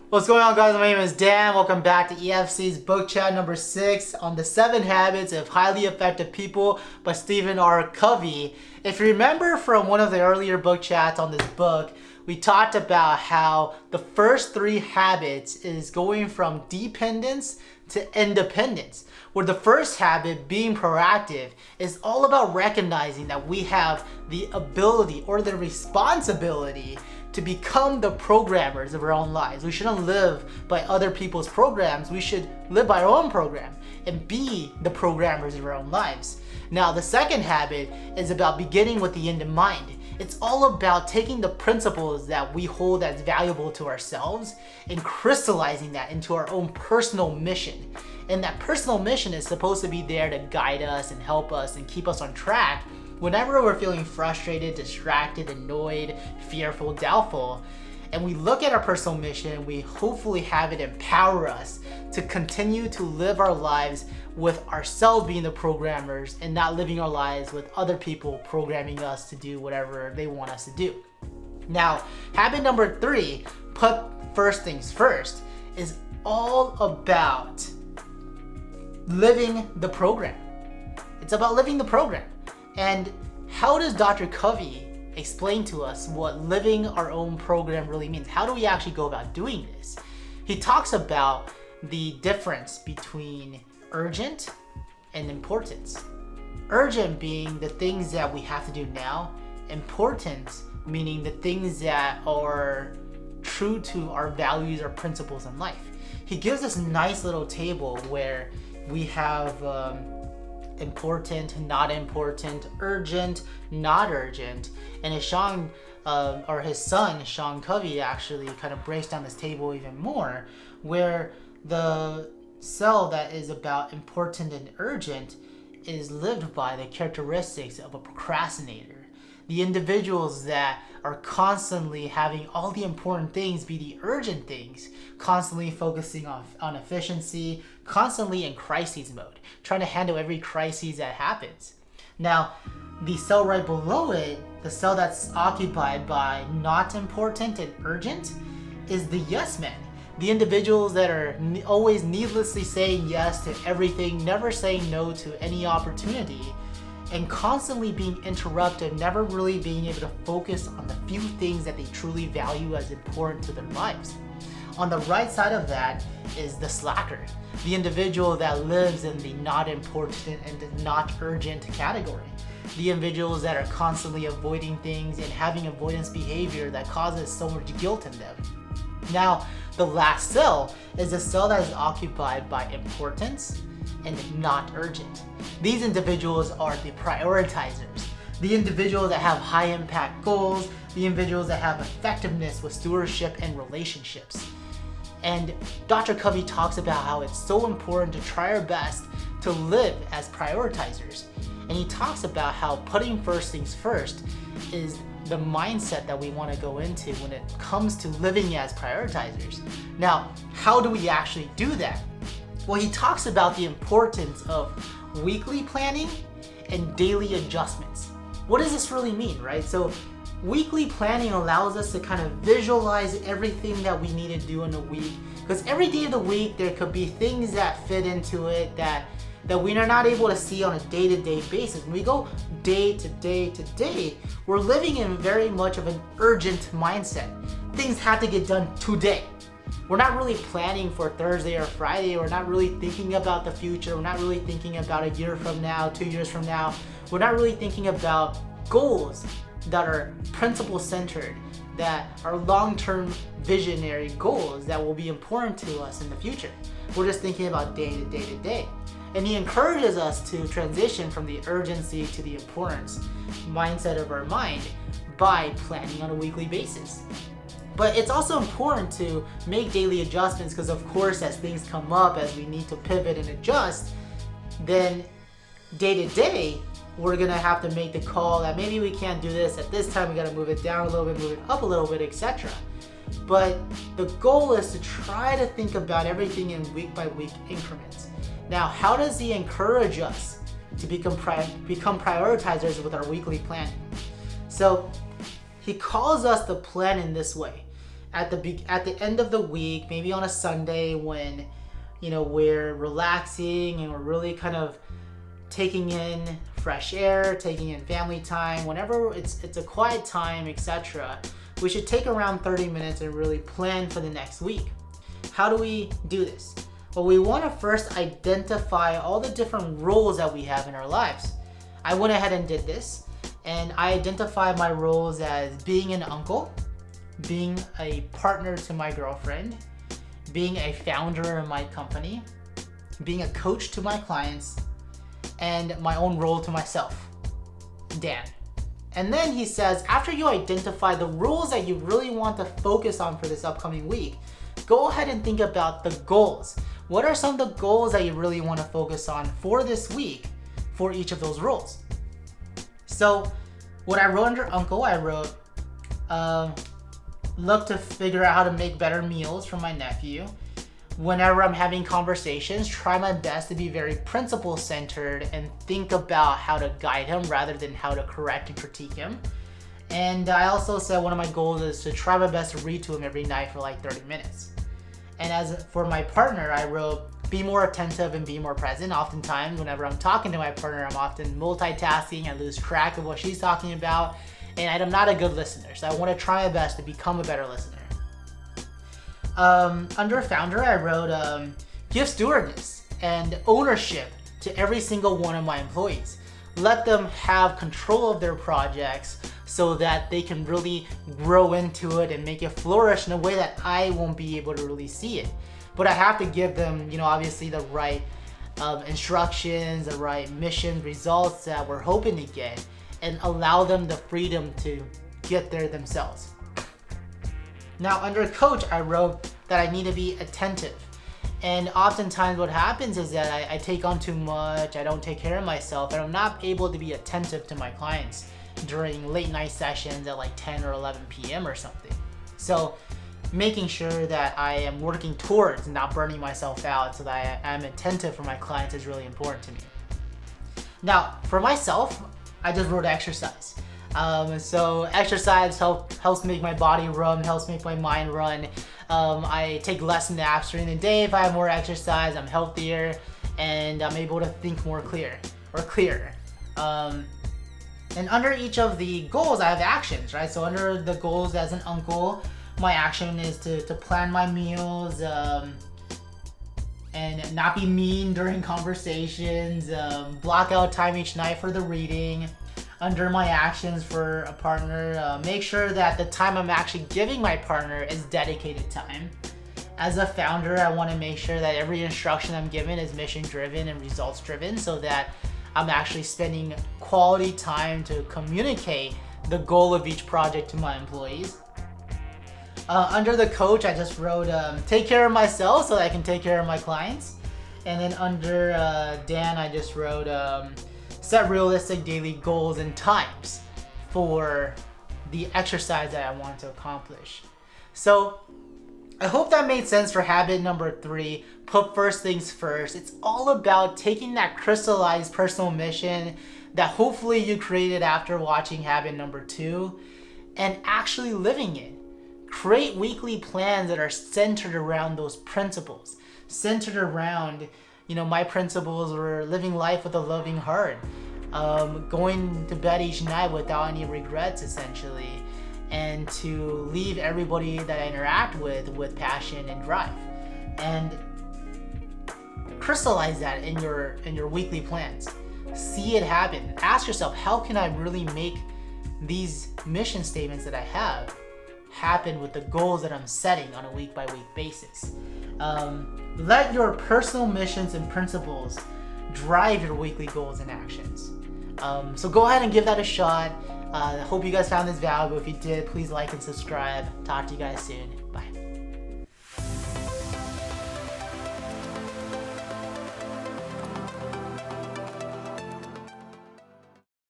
What's going on, guys? My name is Dan. Welcome back to EFC's book chat number 6 on the 7 Habits of Highly Effective People by Stephen R. Covey. If you remember from one of the earlier book chats on this book, we talked about how the first 3 habits is going from dependence to independence, where the first habit, being proactive, is all about recognizing that we have the ability or the responsibility to become the programmers of our own lives. We shouldn't live by other people's programs. We should live by our own program and be the programmers of our own lives. Now, the second habit is about beginning with the end in mind. It's all about taking the principles that we hold as valuable to ourselves and crystallizing that into our own personal mission. And that personal mission is supposed to be there to guide us and help us and keep us on track whenever we're feeling frustrated, distracted, annoyed, fearful, doubtful. And we look at our personal mission, we hopefully have it empower us to continue to live our lives with ourselves being the programmers and not living our lives with other people programming us to do whatever they want us to do. Now, habit number 3, put first things first, is all about living the program. It's about living the program. And how does Dr. Covey explain to us what living our own program really means? How do we actually go about doing this? He talks about the difference between urgent and importance. Urgent being the things that we have to do now, important meaning the things that are true to our values or principles in life. He gives us a nice little table where we have important, not important, urgent, not urgent, and his son Sean Covey actually kind of breaks down this table even more, where the cell that is about important and urgent is lived by the characteristics of a procrastinator. The individuals that are constantly having all the important things be the urgent things, constantly focusing on efficiency, constantly in crisis mode, trying to handle every crisis that happens. Now, the cell right below it, the cell that's occupied by not important and urgent, is the yes men. The individuals that are always needlessly saying yes to everything, never saying no to any opportunity, and constantly being interrupted, never really being able to focus on the few things that they truly value as important to their lives. On the right side of that is the slacker, the individual that lives in the not important and not urgent category. The individuals that are constantly avoiding things and having avoidance behavior that causes so much guilt in them. Now, the last cell is a cell that is occupied by importance and not urgent. These individuals are the prioritizers, the individuals that have high impact goals, the individuals that have effectiveness with stewardship and relationships. And Dr. Covey talks about how it's so important to try our best to live as prioritizers. And he talks about how putting first things first is the mindset that we want to go into when it comes to living as prioritizers. Now, how do we actually do that? Well, he talks about the importance of weekly planning and daily adjustments. What does this really mean, right? So weekly planning allows us to kind of visualize everything that we need to do in a week, because every day of the week there could be things that fit into it that we are not able to see on a day-to-day basis. When we go day to day to day, we're living in very much of an urgent mindset. Things have to get done today. We're not really planning for Thursday or Friday. We're not really thinking about the future. We're not really thinking about a year from now, 2 years from now. We're not really thinking about goals that are principle-centered, that are long-term visionary goals that will be important to us in the future. We're just thinking about day to day to day. And he encourages us to transition from the urgency to the importance mindset of our mind by planning on a weekly basis. But it's also important to make daily adjustments because, of course, as things come up, as we need to pivot and adjust, then day to day, we're gonna have to make the call that maybe we can't do this at this time, we gotta move it down a little bit, move it up a little bit, etc. But the goal is to try to think about everything in week by week increments. Now, how does he encourage us to become prioritizers with our weekly planning? So he calls us to plan in this way. at the end of the week, maybe on a Sunday when, we're relaxing and we're really kind of taking in fresh air, taking in family time, whenever it's a quiet time, etc., we should take around 30 minutes and really plan for the next week. How do we do this? Well, we want to first identify all the different roles that we have in our lives. I went ahead and did this, and I identified my roles as being an uncle, being a partner to my girlfriend, being a founder in my company, being a coach to my clients, and my own role to myself, Dan. And then he says, after you identify the roles that you really want to focus on for this upcoming week, go ahead and think about the goals. What are some of the goals that you really want to focus on for this week for each of those roles? So what I wrote under Uncle, I wrote, look to figure out how to make better meals for my nephew. Whenever I'm having conversations, try my best to be very principle-centered and think about how to guide him rather than how to correct and critique him. And I also said one of my goals is to try my best to read to him every night for like 30 minutes. And as for my partner, I wrote, be more attentive and be more present. Oftentimes, whenever I'm talking to my partner, I'm often multitasking. I lose track of what she's talking about, and I'm not a good listener. So I want to try my best to become a better listener. Under founder, I wrote, give stewardess and ownership to every single one of my employees. Let them have control of their projects so that they can really grow into it and make it flourish in a way that I won't be able to really see it. But I have to give them, obviously the right instructions, the right mission results that we're hoping to get, and allow them the freedom to get there themselves. Now under coach, I wrote that I need to be attentive. And oftentimes what happens is that I take on too much, I don't take care of myself, and I'm not able to be attentive to my clients during late night sessions at like 10 or 11 p.m. or something. So making sure that I am working towards not burning myself out so that I'm attentive for my clients is really important to me. Now, for myself, I just wrote exercise. So exercise helps make my body run, helps make my mind run. I take less naps during the day. If I have more exercise, I'm healthier and I'm able to think more clearer. And under each of the goals, I have actions, right? So under the goals as an uncle, my action is to plan my meals and not be mean during conversations, block out time each night for the reading. Under my actions for a partner, make sure that the time I'm actually giving my partner is dedicated time. As a founder, I want to make sure that every instruction I'm given is mission driven and results driven so that I'm actually spending quality time to communicate the goal of each project to my employees. Under the coach, I just wrote, take care of myself so that I can take care of my clients. And then under Dan, I just wrote, set realistic daily goals and times for the exercise that I want to accomplish. So I hope that made sense for habit number 3, put first things first. It's all about taking that crystallized personal mission that hopefully you created after watching habit number 2 and actually living it. Create weekly plans that are centered around those principles, centered around, my principles were living life with a loving heart, going to bed each night without any regrets, essentially, and to leave everybody that I interact with passion and drive. And crystallize that in your weekly plans. See it happen. Ask yourself, how can I really make these mission statements that I have happen with the goals that I'm setting on a week-by-week basis? Let your personal missions and principles drive your weekly goals and actions. So go ahead and give that a shot. I hope you guys found this valuable. If you did, please like and subscribe. Talk to you guys soon. Bye.